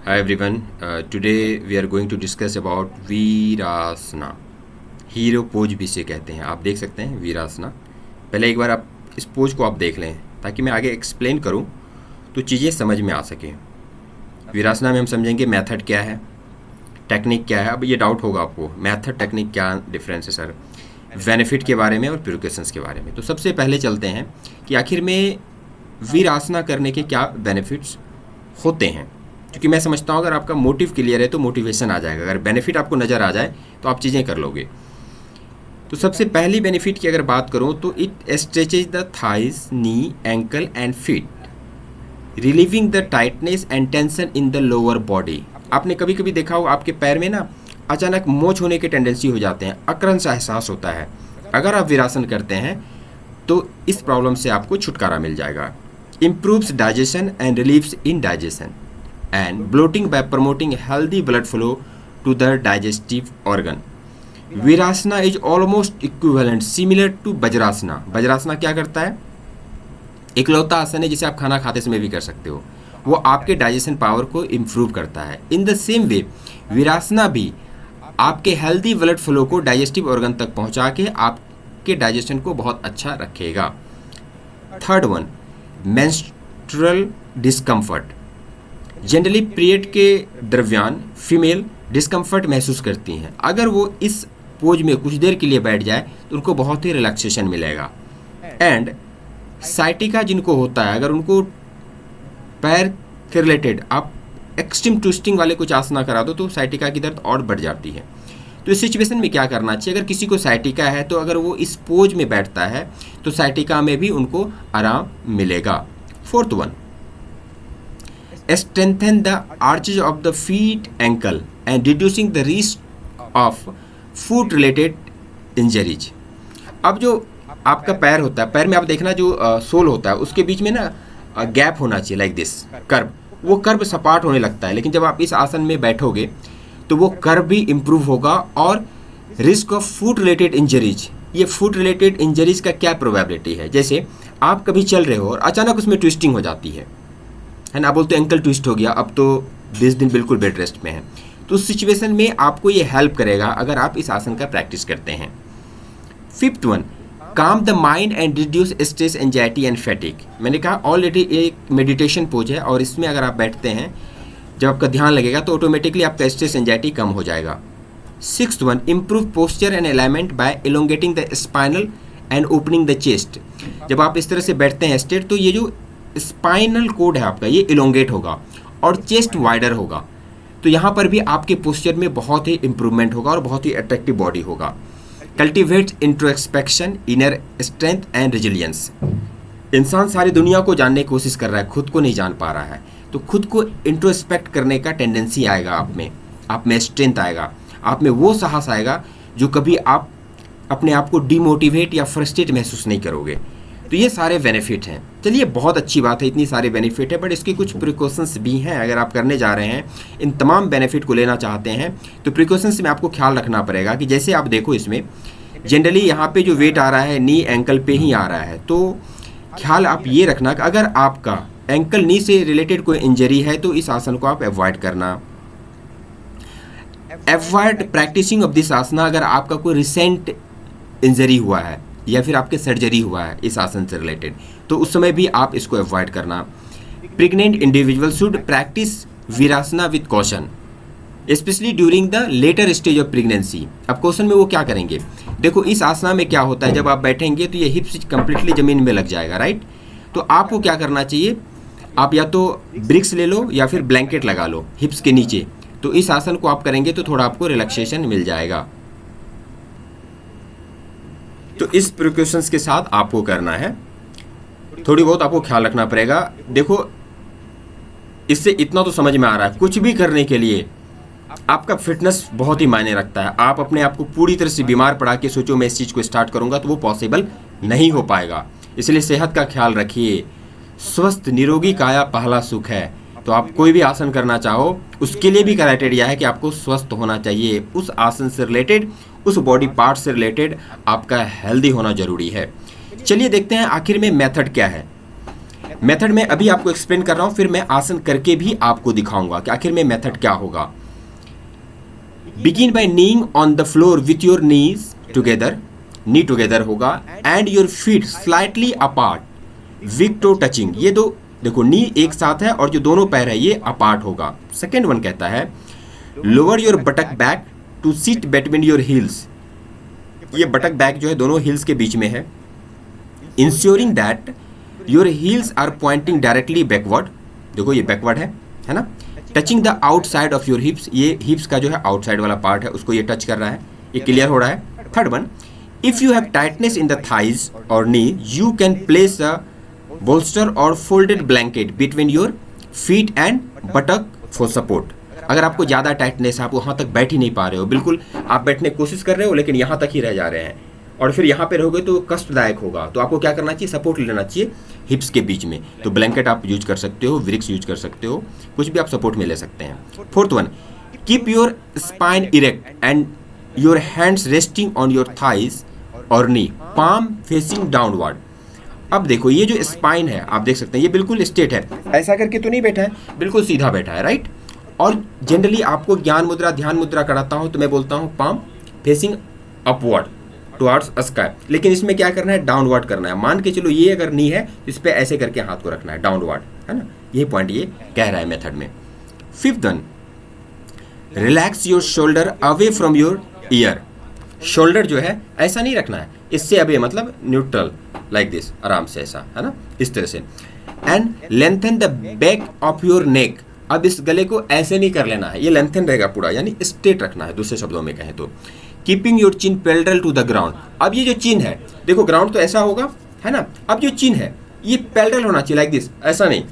Hi everyone. Today we are going to discuss about Virasana. Hero pose भी इसे कहते हैं. आप देख सकते हैं वीरासना. पहले एक बार आप इस पोज को आप देख लें ताकि मैं आगे एक्सप्लेन करूं तो चीज़ें समझ में आ सकें. वीरासना में हम समझेंगे मेथड क्या है, टेक्निक क्या है. अब ये डाउट होगा आपको, मेथड टेक्निक क्या डिफरेंस है सर, बेनिफिट के बारे में और प्रिकॉशंस के बारे में. तो सबसे पहले चलते हैं कि आखिर में वीरासना करने के क्या बेनिफिट्स होते हैं. क्योंकि मैं समझता हूँ अगर आपका मोटिव क्लियर है तो मोटिवेशन आ जाएगा. अगर बेनिफिट आपको नज़र आ जाए तो आप चीज़ें कर लोगे. तो सबसे पहली बेनिफिट की अगर बात करूँ तो it stretches the thighs, knee, ankle and feet, relieving the tightness and tension in the lower body. आपने कभी कभी देखा हो आपके पैर में ना अचानक मोच होने के टेंडेंसी हो जाते हैं, अकड़न सा एहसास होता है. अगर आप वीरासन करते हैं तो इस प्रॉब्लम से आपको छुटकारा मिल जाएगा. Improves digestion and relieves in digestion and bloating by promoting healthy blood flow to the digestive organ. वीरासना is almost equivalent similar to वज्रासना. वज्रासना क्या करता है? इकलौता आसन है जिसे आप खाना खाते समय भी कर सकते हो. वो आपके डाइजेशन पावर को इम्प्रूव करता है. इन द सेम वे वीरासना भी आपके हेल्दी ब्लड फ्लो को डाइजेस्टिव ऑर्गन तक पहुंचा के आपके डाइजेशन को बहुत अच्छा रखेगा. Third one, menstrual discomfort. Generally period के दरमियान फीमेल डिस्कम्फर्ट महसूस करती हैं. अगर वो इस पोज में कुछ देर के लिए बैठ जाए तो उनको बहुत ही रिलैक्सेशन मिलेगा. एंड साइटिका जिनको होता है, अगर उनको पैर के रिलेटेड आप एक्सट्रीम ट्विस्टिंग वाले कुछ आसना करा दो तो साइटिका की दर्द और बढ़ जाती है. तो इस सिचुएशन में क्या करना चाहिए? अगर किसी को साइटिका है तो अगर वो इस पोज में बैठता है तो साइटिका में भी उनको आराम मिलेगा. Fourth one, strengthen the arches of the feet ankle and reducing the risk of foot related injuries. अब जो आपका पैर होता है, पैर में आप देखना जो सोल होता है उसके बीच में ना गैप होना चाहिए, लाइक दिस कर्व. वो कर्व सपाट होने लगता है, लेकिन जब आप इस आसन में बैठोगे तो वो कर्व भी इम्प्रूव होगा. और risk of foot related injuries, ये फूट रिलेटेड इंजरीज का क्या प्रोबेबिलिटी है? जैसे आप कभी चल रहे हो और अचानक उसमें ट्विस्टिंग हो जाती है ना, बोलते एंकल ट्विस्ट हो गया, अब तो 20 दिन बिल्कुल बेड रेस्ट में है. तो उस सिचुएशन में आपको ये हेल्प करेगा अगर आप इस आसन का प्रैक्टिस करते हैं. फिफ्थ वन, काम the mind and reduce stress, anxiety and फैटिक. मैंने कहा ऑलरेडी एक मेडिटेशन पोज है और इसमें अगर आप बैठते हैं जब आपका ध्यान लगेगा तो ऑटोमेटिकली आपका स्ट्रेस एंजाइटी कम हो जाएगा. Sixth one, improve posture and alignment by elongating the spinal and opening the chest. जब आप इस तरह से बैठते हैं स्ट्रेट तो ये जो स्पाइनल कोड है आपका ये इलोंगेट होगा और चेस्ट वाइडर होगा. तो यहाँ पर भी आपके पोस्चर में बहुत ही इंप्रूवमेंट होगा और बहुत ही अट्रैक्टिव बॉडी होगा. Cultivates introspection, inner strength and resilience. इंसान सारी दुनिया को जानने की कोशिश कर रहा है, खुद को नहीं जान पा रहा है. तो खुद को इंट्रोस्पेक्ट करने का टेंडेंसी आएगा आप में स्ट्रेंथ आएगा, आप में वो साहस आएगा जो कभी आप अपने आप को डिमोटिवेट या फ्रस्ट्रेट महसूस नहीं करोगे. तो ये सारे बेनिफिट हैं. चलिए, बहुत अच्छी बात है, इतनी सारे बेनिफिट है, बट इसके कुछ प्रिकॉशंस भी हैं. अगर आप करने जा रहे हैं, इन तमाम बेनिफिट को लेना चाहते हैं तो प्रिकॉशंस में आपको ख्याल रखना पड़ेगा कि जैसे आप देखो इसमें जनरली यहाँ पे जो वेट आ रहा है नी एंकल पे ही आ रहा है. तो ख्याल आप ये रखना कि अगर आपका एंकल नी से रिलेटेड कोई इंजरी है तो इस आसन को आप अवॉइड करना. अवॉइड प्रैक्टिसिंग ऑफ दिस आसना अगर आपका कोई रिसेंट इंजरी हुआ है या फिर आपके सर्जरी हुआ है इस आसन से रिलेटेड, तो उस समय भी आप इसको अवॉइड करना. Pregnant individual should practice Virasana with caution, specially during the later stage of pregnancy. अब क्वेश्चन में वो क्या करेंगे? देखो इस आसना में क्या होता है, जब आप बैठेंगे तो ये हिप्स कंप्लीटली ज़मीन में लग जाएगा, राइट. तो आपको क्या करना चाहिए, आप या तो ब्रिक्स ले लो या फिर ब्लैंकेट लगा लो हिप्स के नीचे. तो इस आसन को आप करेंगे तो थोड़ा आपको रिलैक्सेशन मिल जाएगा. तो इस प्रिकॉशंस के साथ आपको करना है. थोड़ी बहुत आपको ख्याल रखना पड़ेगा. देखो इससे इतना तो समझ में आ रहा है, कुछ भी करने के लिए आपका फिटनेस बहुत ही मायने रखता है. आप अपने आप को पूरी तरह से बीमार पड़ा के सोचो मैं इस चीज़ को स्टार्ट करूंगा तो वो पॉसिबल नहीं हो पाएगा. इसलिए सेहत का ख्याल रखिए. स्वस्थ निरोगी काया पहला सुख है. तो आप कोई भी आसन करना चाहो उसके लिए भी क्राइटेरिया है कि आपको स्वस्थ होना चाहिए. उस आसन से रिलेटेड, उस बॉडी पार्ट से रिलेटेड आपका हेल्दी होना जरूरी है. चलिए देखते हैं आखिर में मेथड क्या है. मेथड में अभी आपको एक्सप्लेन कर रहा हूं, फिर मैं आसन करके भी आपको दिखाऊंगा कि आखिर में मेथड क्या होगा। Begin by kneeing on the floor with your knees together, knee together होगा, and your feet slightly apart with toe touching. ये दो देखो, नी एक साथ है और जो दोनों पैर है ये अपार्ट होगा। सेकेंड वन कहता है lower your buttock back to sit between your heels. ये बटक बैक जो है दोनों हील्स के बीच में है। Ensuring that your heels are pointing directly backward, देखो ये बैकवर्ड है ना। Touching the outside of your hips, ये हिप्स का जो है आउटसाइड वाला पार्ट है उसको ये टच कर रहा है, ये क्लियर हो रहा है। Third one, if you have tightness in the thighs or knee you can place a bolster or folded blanket between your feet and buttock for support. अगर आपको ज़्यादा टाइटनेस है, आप वहाँ तक बैठ ही नहीं पा रहे हो, बिल्कुल आप बैठने की कोशिश कर रहे हो लेकिन यहाँ तक ही रह जा रहे हैं और फिर यहाँ पे रहोगे तो कष्टदायक होगा, तो आपको क्या करना चाहिए, सपोर्ट लेना चाहिए हिप्स के बीच में। तो ब्लैंकेट आप यूज कर सकते हो, विक्स यूज कर सकते हो, कुछ भी आप सपोर्ट में ले सकते हैं। Fourth one, keep your spine erect and your hands resting on your thighs or knee, palm facing downward. अब देखो ये जो स्पाइन है आप देख सकते हैं ये बिल्कुल स्ट्रेट है, ऐसा करके तो नहीं बैठा है, बिल्कुल सीधा बैठा है, राइट। और जनरली आपको ज्ञान मुद्रा ध्यान मुद्रा कराता हूँ तो मैं बोलता हूँ palm facing upward towards sky, लेकिन इसमें क्या करना है, डाउनवर्ड करना है। मान के चलो ये अगर नी है तो इस पर ऐसे करके हाथ को रखना है, डाउनवर्ड, है ना। यही पॉइंट ये कह रहा है मेथड में। Fifth one, relax your shoulder away from your year. Shoulder जो है ऐसा नहीं रखना है, इससे अवे मतलब न्यूट्रल, लाइक दिस, आराम से ऐसा, है ना, इस तरह से। And lengthen the back of your neck. अब इस गले को ऐसे नहीं कर लेना है, ये लेंथन रहेगा पूरा, यानी स्ट्रेट रखना है, दूसरे शब्दों में कहें तो। Keeping your chin parallel to the ground. अब ये जो चिन है देखो, ग्राउंड तो ऐसा होगा, है ना, अब जो चिन है ये पैरेलल होना चाहिए, लाइक दिस, ऐसा नहीं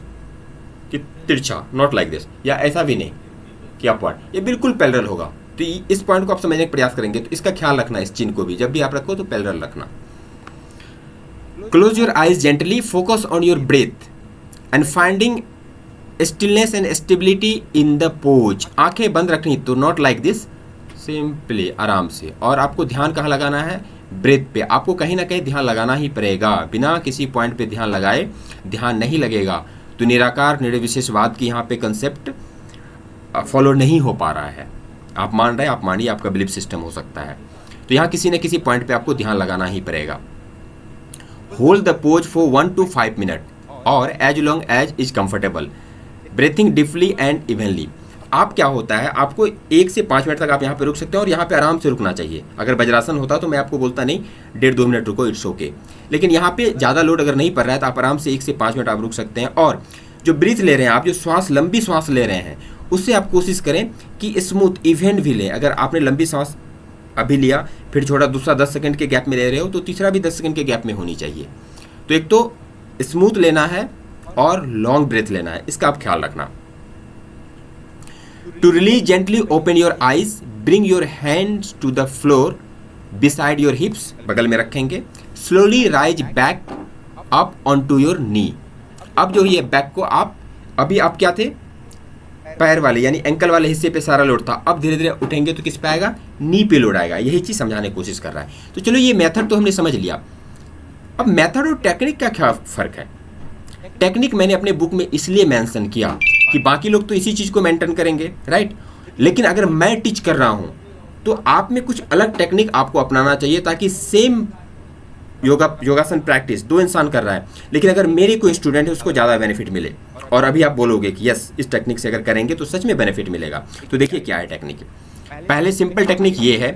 कि तिरछा, नॉट लाइक दिस, या ऐसा भी नहीं कि अपवर्ड, ये बिल्कुल पैरेलल होगा। तो इस पॉइंट को आप समझने का प्रयास करेंगे तो इसका ख्याल रखना, इस चिन को भी जब भी आप रखो तो पैरेलल रखना। Close your eyes gently, focus on your breath and finding stillness and stability in the pose. आंखें बंद रखनी, तो नॉट लाइक दिस, सिंपली आराम से। और आपको ध्यान कहाँ लगाना है, ब्रेथ पे। आपको कहीं ना कहीं ध्यान लगाना ही पड़ेगा, बिना किसी पॉइंट पे ध्यान लगाए ध्यान नहीं लगेगा। तो निराकार निर्विशेषवाद की यहाँ पे कंसेप्ट फॉलो नहीं हो पा रहा है। आप मान रहे हैं, आप मानिए, आपका बिलीफ सिस्टम हो सकता है। तो यहाँ किसी न किसी पॉइंट पे आपको ध्यान लगाना ही पड़ेगा। Hold the pose for 1 to 5 minute or as long as is comfortable, breathing deeply and evenly. आप क्या होता है, आपको 1 से 5 मिनट तक आप यहाँ पे रुक सकते हो और यहाँ पे आराम से रुकना चाहिए। अगर वज्रासन होता तो मैं आपको बोलता नहीं 1.5-2 मिनट रुको, इट्स ओके। लेकिन यहाँ पे ज़्यादा लोड अगर नहीं पड़ रहा है तो आप आराम से 1 से 5 मिनट आप रुक सकते हैं। और जो ब्रीथ ले रहे हैं आप, जो श्वास लंबी श्वास ले रहे हैं, उससे आप कोशिश करें कि स्मूथ इवेंट भी लें। अगर आपने लंबी सांस अभी लिया, फिर छोड़ा, दूसरा 10 सेकंड के गैप में ले रहे हो, तो तीसरा भी 10 सेकंड के गैप में होनी चाहिए। तो एक तो स्मूथ लेना है और लॉन्ग ब्रेथ लेना है, इसका आप ख्याल रखना। To release gently open your eyes, bring your hands to the floor beside your hips, बगल में रखेंगे। Slowly rise back up on to your knee. अब जो ये बैक को आप, अभी आप क्या थे, पैर वाले यानी एंकल वाले हिस्से पे सारा लोड था, अब धीरे धीरे उठेंगे तो किस पे आएगा, नी पे लोड आएगा। यही चीज़ समझाने की कोशिश कर रहा है। तो चलो ये मेथड तो हमने समझ लिया। अब मेथड और टेक्निक का क्या फ़र्क है। टेक्निक मैंने अपने बुक में इसलिए मेंशन किया कि बाकी लोग तो इसी चीज़ को मेंटेन करेंगे, राइट। लेकिन अगर मैं टीच कर रहा हूँ तो आप में कुछ अलग टेक्निक आपको अपनाना चाहिए, ताकि सेम योगासन प्रैक्टिस 2 इंसान कर रहा है, लेकिन अगर मेरे कोई स्टूडेंट है उसको ज़्यादा बेनिफिट मिले। और अभी आप बोलोगे कि यस, इस टेक्निक से अगर करेंगे तो सच में बेनिफिट मिलेगा। तो देखिए क्या है टेक्निक। पहले सिंपल टेक्निक ये है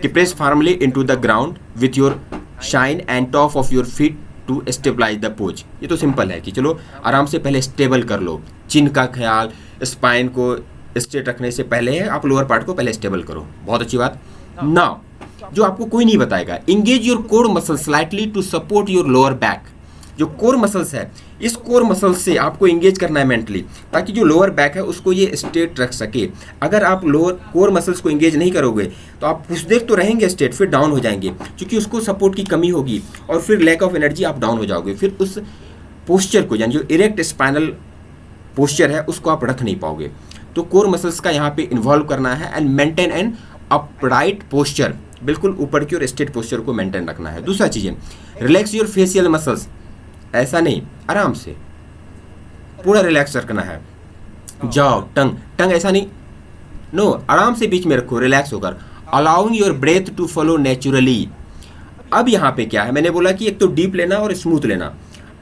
कि press firmly into the ground with your shin and top of your feet to stabilise the pose. ये तो सिंपल है कि चलो आराम से पहले स्टेबल कर लो। चिन का ख्याल, स्पाइन को स्ट्रेट रखने से पहले है, आप लोअर पार्ट को पहले स्टेबल करो। बहुत अच्छी बात। नाउ जो आपको कोई नहीं बताएगा, engage your core muscle slightly to support your lower back. जो कोर मसल्स है, इस कोर मसल्स से आपको इंगेज करना है मेंटली, ताकि जो लोअर बैक है उसको ये स्ट्रेट रख सके। अगर आप लोअर कोर मसल्स को इंगेज नहीं करोगे तो आप कुछ देर तो रहेंगे स्ट्रेट, फिर डाउन हो जाएंगे, क्योंकि उसको सपोर्ट की कमी होगी और फिर लैक ऑफ एनर्जी, आप डाउन हो जाओगे। फिर उस पोस्चर को, यानी जो इरेक्ट स्पाइनल पोस्चर है, उसको आप रख नहीं पाओगे। तो कोर मसल्स का यहाँ पे इन्वॉल्व करना है and maintain an upright posture, बिल्कुल ऊपर की और स्ट्रेट पोस्चर को मेंटेन रखना है। दूसरा चीज़ है, रिलैक्स योर फेशियल मसल्स। ऐसा नहीं, आराम से पूरा रिलैक्स रखना है। जाओ, टंग ऐसा नहीं, नो, आराम से बीच में रखो रिलैक्स होकर। Allowing your breath to follow naturally. अब यहाँ पे क्या है, मैंने बोला कि एक तो डीप लेना और स्मूथ लेना।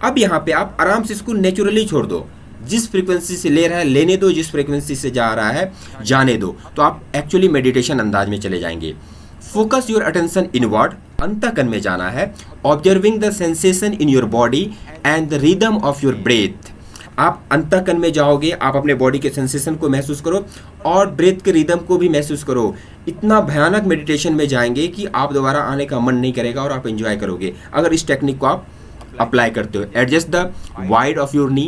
अब यहाँ पे आप आराम से इसको नेचुरली छोड़ दो, जिस फ्रीक्वेंसी से ले रहा है लेने दो, जिस फ्रीक्वेंसी से जा रहा है जाने दो, तो आप एक्चुअली मेडिटेशन अंदाज में चले जाएंगे। फोकस योर अटेंशन इनवर्ड, अंतःकरण में जाना है। Observing the sensation in your body and the rhythm of your breath. आप अंतःकरण में जाओगे, आप अपने बॉडी के सेंसेशन को महसूस करो और ब्रेथ के रिदम को भी महसूस करो। इतना भयानक मेडिटेशन में जाएंगे कि आप दोबारा आने का मन नहीं करेगा और आप एंजॉय करोगे अगर इस टेक्निक को आप अप्लाई करते हो। Adjust the wide of your knee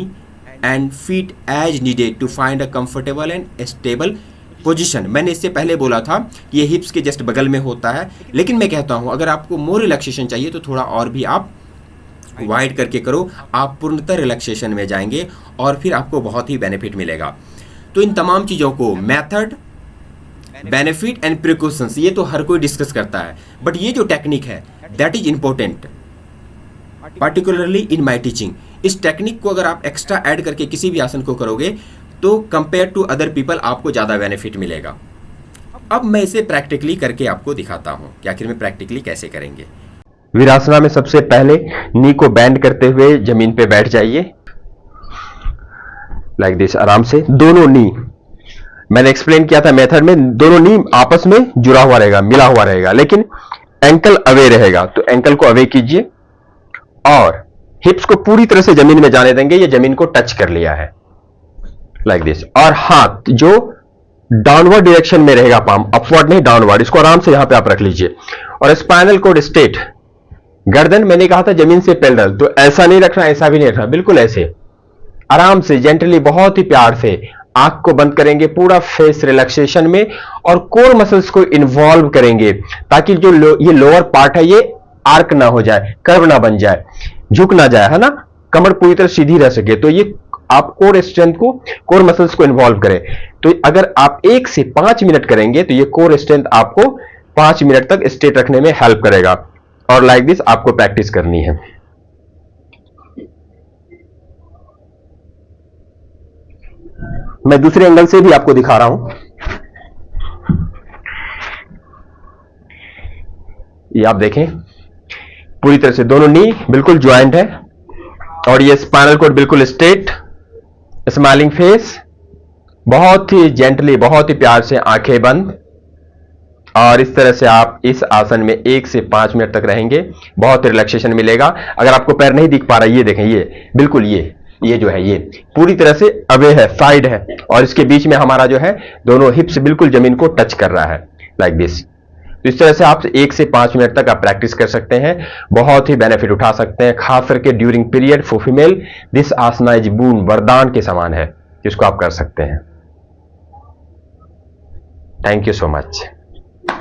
and feet as needed to find a comfortable and stable position. मैंने इससे पहले बोला था कि ये हिप्स के जस्ट बगल में होता है, लेकिन मैं कहता हूँ अगर आपको मोर रिलैक्सेशन चाहिए तो थोड़ा और भी आप वाइड करके करो, आप पूर्णतः रिलैक्सेशन में जाएंगे और फिर आपको बहुत ही बेनिफिट मिलेगा। तो इन तमाम चीज़ों को, मेथड, बेनिफिट एंड प्रिकॉशंस, ये तो हर कोई डिस्कस करता है, बट ये जो टेक्निक है that is important, particularly in my teaching. इस टेक्निक को अगर आप एक्स्ट्रा ऐड करके किसी भी आसन को करोगे तो कंपेयर टू अदर पीपल आपको ज़्यादा बेनिफिट मिलेगा। अब मैं इसे प्रैक्टिकली करके आपको दिखाता हूँ कि आखिर में प्रैक्टिकली कैसे करेंगे। वीरासना में सबसे पहले नी को बैंड करते हुए जमीन पे बैठ जाइए, लाइक दिस, आराम से। दोनों नी, मैंने एक्सप्लेन किया था मेथड में, दोनों नी आपस में जुड़ा हुआ रहेगा, मिला हुआ रहेगा, लेकिन एंकल अवे रहेगा। तो एंकल को अवे कीजिए और हिप्स को पूरी तरह से जमीन में जाने देंगे। ये जमीन को टच कर लिया है, लाइक दिस। और हाथ जो डाउनवर्ड डायरेक्शन में रहेगा, पाम अपवर्ड नहीं डाउनवर्ड, इसको आराम से यहां पे आप रख लीजिए। और स्पाइनल कोड स्ट्रेट, गर्दन मैंने कहा था जमीन से पैरेलल, तो ऐसा नहीं रखना, ऐसा भी नहीं रखना, बिल्कुल ऐसे आराम से जेंटली, बहुत ही प्यार से। आंख को बंद करेंगे पूरा फेस रिलैक्सेशन में और कोर मसल्स को इन्वॉल्व करेंगे ताकि जो ये लोअर पार्ट है ये आर्क ना हो जाए, कर्व ना बन जाए, झुक ना जाए, है ना, कमर पूरी तरह सीधी रह सके। तो ये आप कोर स्ट्रेंथ को, कोर मसल्स को इन्वॉल्व करें। तो अगर आप 1 से 5 मिनट करेंगे तो ये कोर स्ट्रेंथ आपको 5 मिनट तक स्ट्रेट रखने में हेल्प करेगा। और लाइक दिस आपको प्रैक्टिस करनी है। मैं दूसरे एंगल से भी आपको दिखा रहा हूं, ये आप देखें, पूरी तरह से दोनों नी बिल्कुल ज्वाइंट है और ये स्पाइनल कोड बिल्कुल स्ट्रेट, स्माइलिंग फेस, बहुत ही जेंटली, बहुत ही प्यार से आंखें बंद। और इस तरह से आप इस आसन में 1 से 5 मिनट तक रहेंगे, बहुत रिलैक्सेशन मिलेगा। अगर आपको पैर नहीं दिख पा रहा, ये देखें, ये बिल्कुल ये जो है ये पूरी तरह से अवे है, साइड है, और इसके बीच में हमारा जो है दोनों हिप्स बिल्कुल जमीन को टच कर रहा है, लाइक दिस। तो इस तरह से आप 1 से 5 मिनट तक आप प्रैक्टिस कर सकते हैं, बहुत ही बेनिफिट उठा सकते हैं, खास करके during period for female. This asana is boon, वरदान के समान है, जिसको आप कर सकते हैं। Thank you so much.